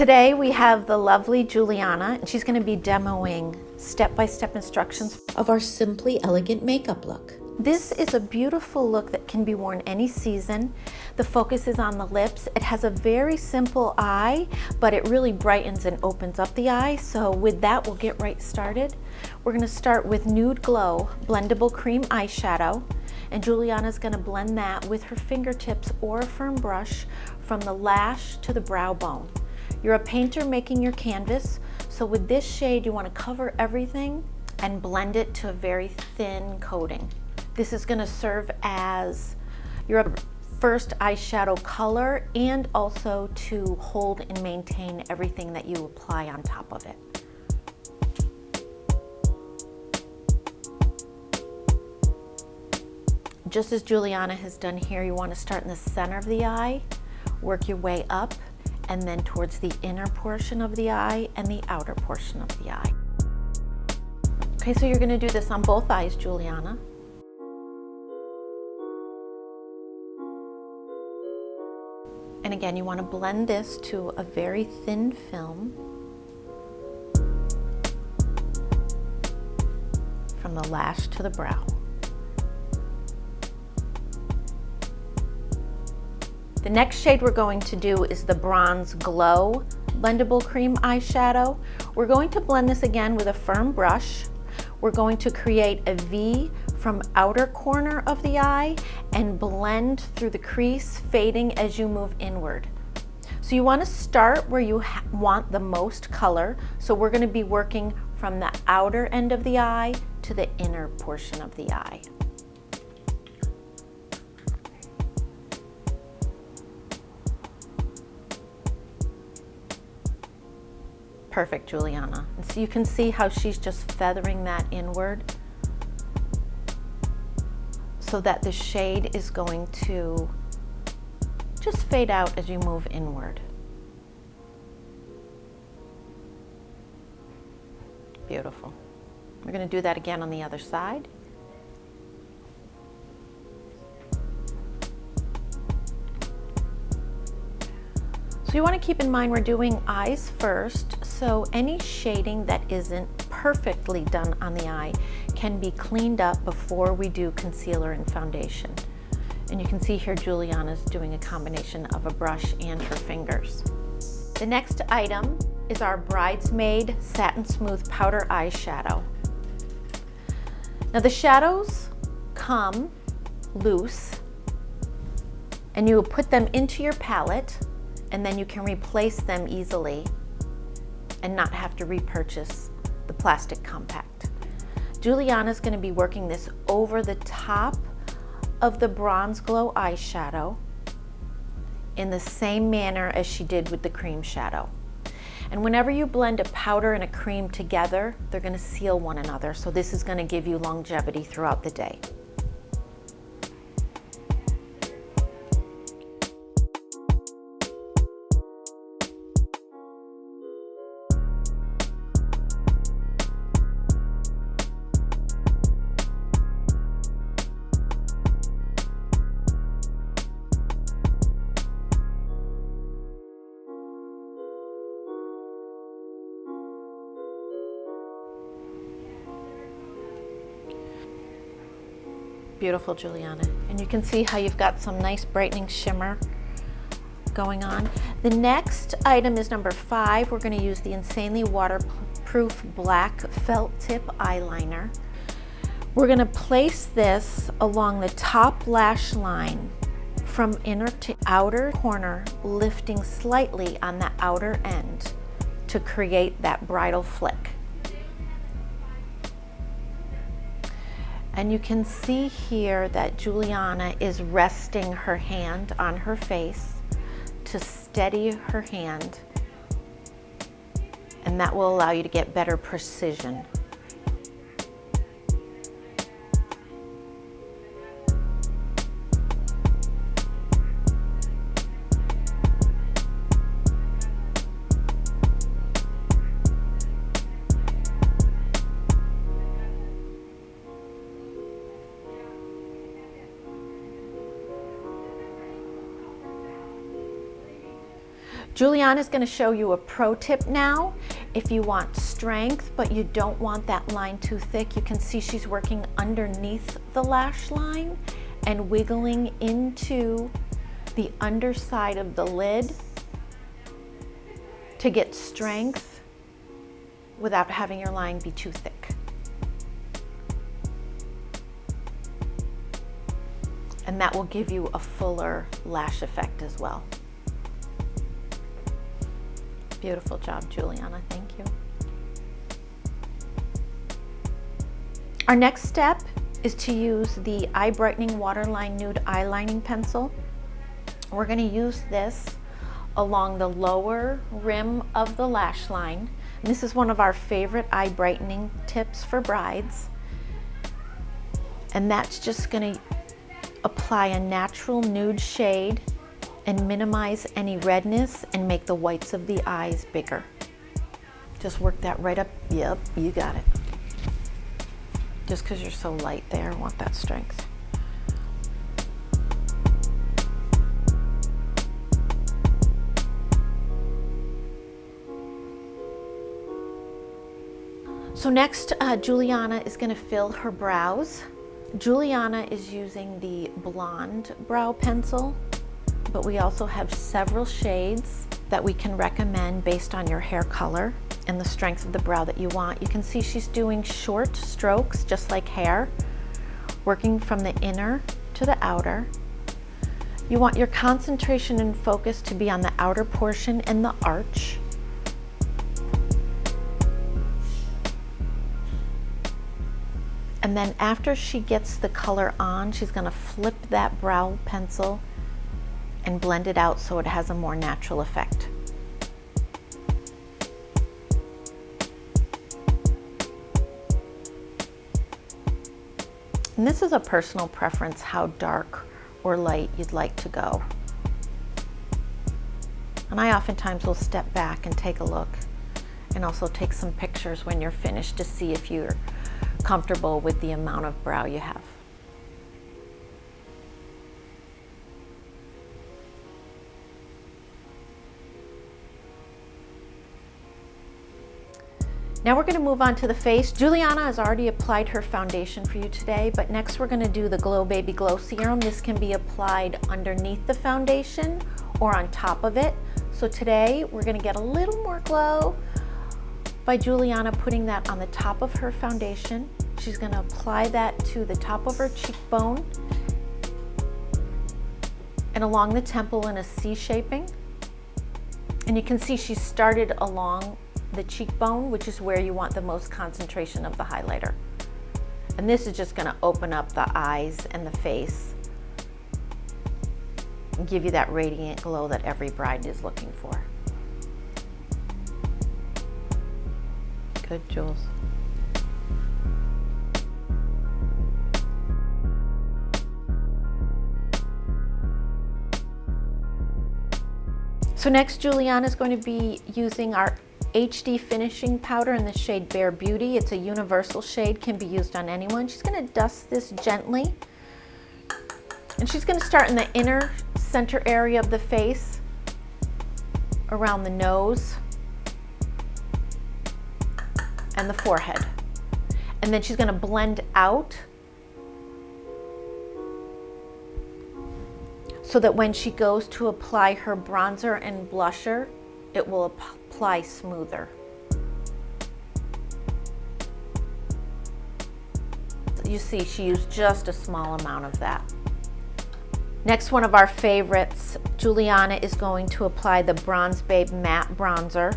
Today we have the lovely Juliana, and she's going to be demoing step-by-step instructions of our Simply Elegant makeup look. This is a beautiful look that can be worn any season. The focus is on the lips. It has a very simple eye, but it really brightens and opens up the eye. So with that, we'll get right started. We're going to start with Nude Glow Blendable Cream Eyeshadow, and Juliana's going to blend that with her fingertips or a firm brush from the lash to the brow bone. You're a painter making your canvas, so with this shade you want to cover everything and blend it to a very thin coating. This is going to serve as your first eyeshadow color and also to hold and maintain everything that you apply on top of it. Just as Juliana has done here, you want to start in the center of the eye, work your way up, and then towards the inner portion of the eye and the outer portion of the eye. Okay, so you're going to do this on both eyes, Juliana. And again, you want to blend this to a very thin film from the lash to the brow. The next shade we're going to do is the Bronze Glow Blendable Cream Eyeshadow. We're going to blend this again with a firm brush. We're going to create a V from outer corner of the eye and blend through the crease, fading as you move inward. So you want to start where you want the most color. So we're going to be working from the outer end of the eye to the inner portion of the eye. Perfect, Juliana. And so you can see how she's just feathering that inward so that the shade is going to just fade out as you move inward. Beautiful. We're going to do that again on the other side. So you want to keep in mind we're doing eyes first, so any shading that isn't perfectly done on the eye can be cleaned up before we do concealer and foundation. And you can see here Juliana's doing a combination of a brush and her fingers. The next item is our Bridesmaid Satin Smooth Powder Eyeshadow. Now the shadows come loose and you will put them into your palette, and then you can replace them easily and not have to repurchase the plastic compact. Juliana's going to be working this over the top of the Bronze Glow eyeshadow in the same manner as she did with the cream shadow. And whenever you blend a powder and a cream together, they're going to seal one another, so this is going to give you longevity throughout the day. Beautiful, Juliana. And you can see how you've got some nice brightening shimmer going on. The next item is number 5. We're going to use the Insanely Waterproof Black Felt Tip Eyeliner. We're going to place this along the top lash line from inner to outer corner, lifting slightly on the outer end to create that bridal flick. And you can see here that Juliana is resting her hand on her face to steady her hand, and that will allow you to get better precision. Juliana's going to show you a pro tip now. If you want strength, but you don't want that line too thick, you can see she's working underneath the lash line and wiggling into the underside of the lid to get strength without having your line be too thick. And that will give you a fuller lash effect as well. Beautiful job, Juliana, thank you. Our next step is to use the Eye Brightening Waterline Nude Eyelining Pencil. We're going to use this along the lower rim of the lash line. And this is one of our favorite eye brightening tips for brides. And that's just going to apply a natural nude shade and minimize any redness and make the whites of the eyes bigger. Just work that right up. Yep, you got it. Just because you're so light there, I want that strength. So next, Juliana is going to fill her brows. Juliana is using the blonde brow pencil, but we also have several shades that we can recommend based on your hair color and the strength of the brow that you want. You can see she's doing short strokes, just like hair, working from the inner to the outer. You want your concentration and focus to be on the outer portion and the arch. And then after she gets the color on, she's going to flip that brow pencil and blend it out so it has a more natural effect. And this is a personal preference, how dark or light you'd like to go. And I oftentimes will step back and take a look and also take some pictures when you're finished to see if you're comfortable with the amount of brow you have. Now we're going to move on to the face. Juliana has already applied her foundation for you today, but next we're going to do the Glow Baby Glow Serum. This can be applied underneath the foundation or on top of it. So today we're going to get a little more glow by Juliana putting that on the top of her foundation. She's going to apply that to the top of her cheekbone and along the temple in a C shaping. And you can see she started along the cheekbone, which is where you want the most concentration of the highlighter. And this is just going to open up the eyes and the face and give you that radiant glow that every bride is looking for. Good, Jules. So next, Juliana is going to be using our HD finishing powder in the shade Bare Beauty. It's a universal shade, can be used on anyone. She's going to dust this gently. And she's going to start in the inner center area of the face, around the nose and the forehead. And then she's going to blend out so that when she goes to apply her bronzer and blusher, it will apply smoother. You see, she used just a small amount of that. Next, one of our favorites, Juliana is going to apply the Bronze Babe Matte Bronzer.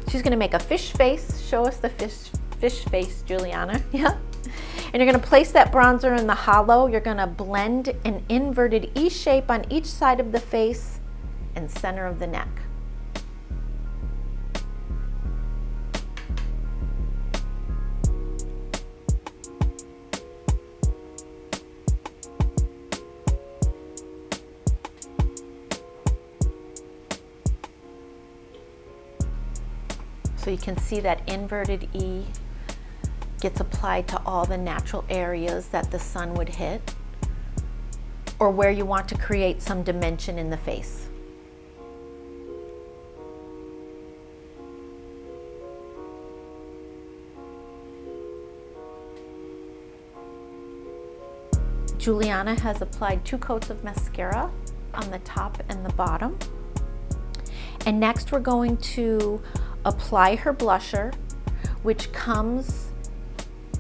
She's going to make a fish face. Show us the fish face, Juliana. Yeah. And you're going to place that bronzer in the hollow. You're going to blend an inverted E shape on each side of the face and center of the neck. So you can see that inverted E gets applied to all the natural areas that the sun would hit or where you want to create some dimension in the face. Juliana has applied 2 coats of mascara on the top and the bottom. And next we're going to apply her blusher, which comes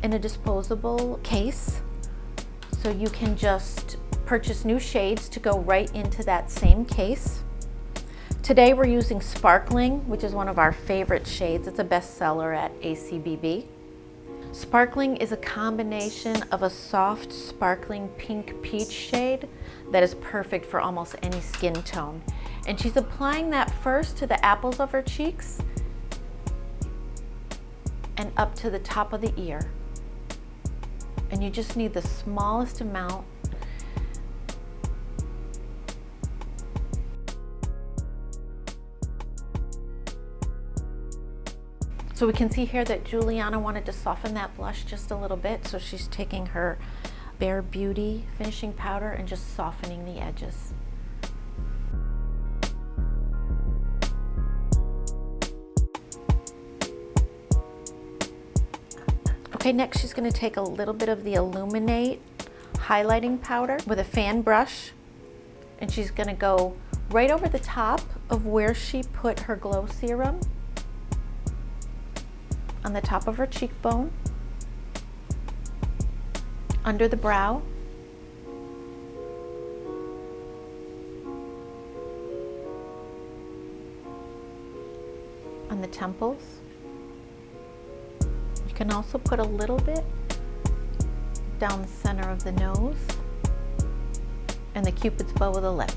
in a disposable case. So you can just purchase new shades to go right into that same case. Today we're using Sparkling, which is one of our favorite shades. It's a bestseller at ACBB. Sparkling is a combination of a soft, sparkling pink peach shade that is perfect for almost any skin tone. And she's applying that first to the apples of her cheeks and up to the top of the ear. And you just need the smallest amount. So we can see here that Juliana wanted to soften that blush just a little bit, so she's taking her Bare Beauty finishing powder and just softening the edges. Okay, next she's going to take a little bit of the Illuminate highlighting powder with a fan brush, and she's going to go right over the top of where she put her glow serum, on the top of her cheekbone, under the brow, on the temples. You can also put a little bit down the center of the nose and the Cupid's bow of the lip.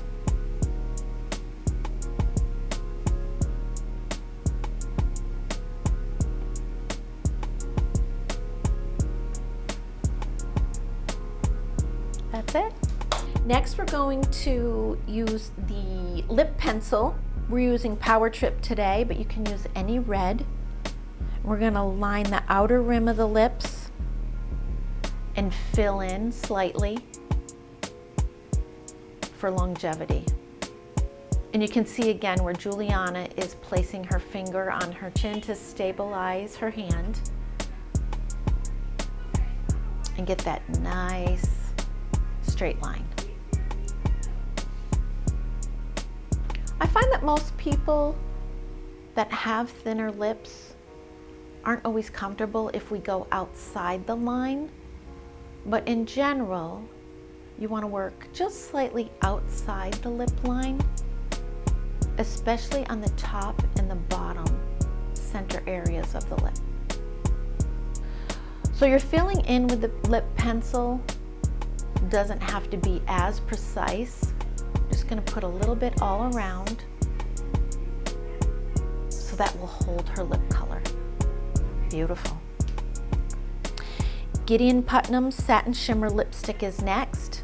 That's it. Next we're going to use the lip pencil. We're using Power Trip today, but you can use any red. We're going to line the outer rim of the lips and fill in slightly for longevity. And you can see again where Juliana is placing her finger on her chin to stabilize her hand and get that nice straight line. I find that most people that have thinner lips aren't always comfortable if we go outside the line, but in general, you want to work just slightly outside the lip line, especially on the top and the bottom center areas of the lip. So you're filling in with the lip pencil. Doesn't have to be as precise. I'm just going to put a little bit all around so that will hold her lip color. Beautiful. Gideon Putnam's Satin Shimmer Lipstick is next.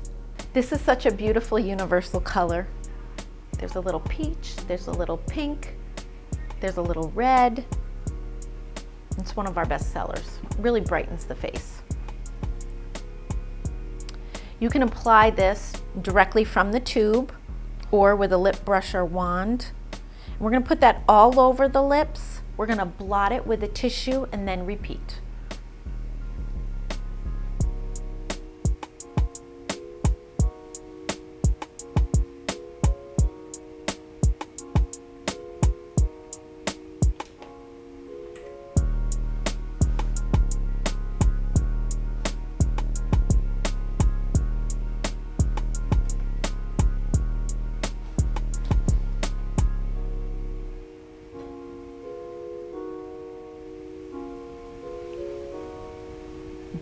This is such a beautiful universal color. There's a little peach, there's a little pink, there's a little red. It's one of our best sellers. Really brightens the face. You can apply this directly from the tube or with a lip brush or wand. We're going to put that all over the lips. We're going to blot it with a tissue and then repeat.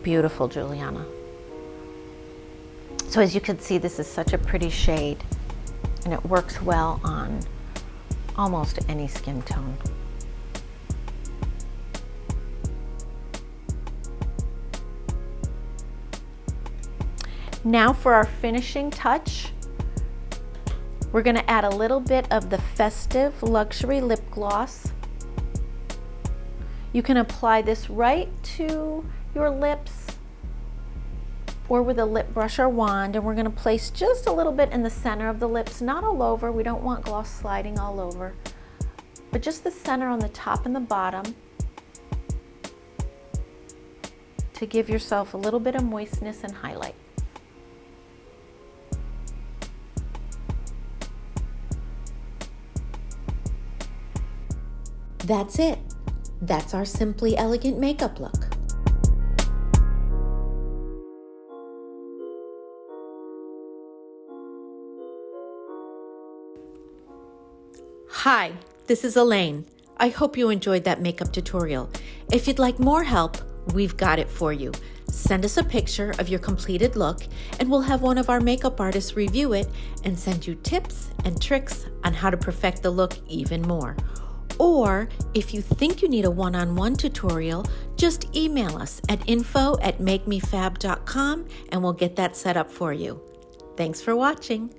Beautiful, Juliana. So as you can see, this is such a pretty shade and it works well on almost any skin tone. Now for our finishing touch, we're going to add a little bit of the Festive Luxury Lip Gloss. You can apply this right to your lips or with a lip brush or wand, and we're going to place just a little bit in the center of the lips, not all over. We don't want gloss sliding all over, but just the center on the top and the bottom to give yourself a little bit of moistness and highlight. That's it. That's our simply elegant makeup look. Hi, this is Elaine. I hope you enjoyed that makeup tutorial. If you'd like more help, we've got it for you. Send us a picture of your completed look and we'll have one of our makeup artists review it and send you tips and tricks on how to perfect the look even more. Or if you think you need a one-on-one tutorial, just email us at info@makemefab.com and we'll get that set up for you. Thanks for watching.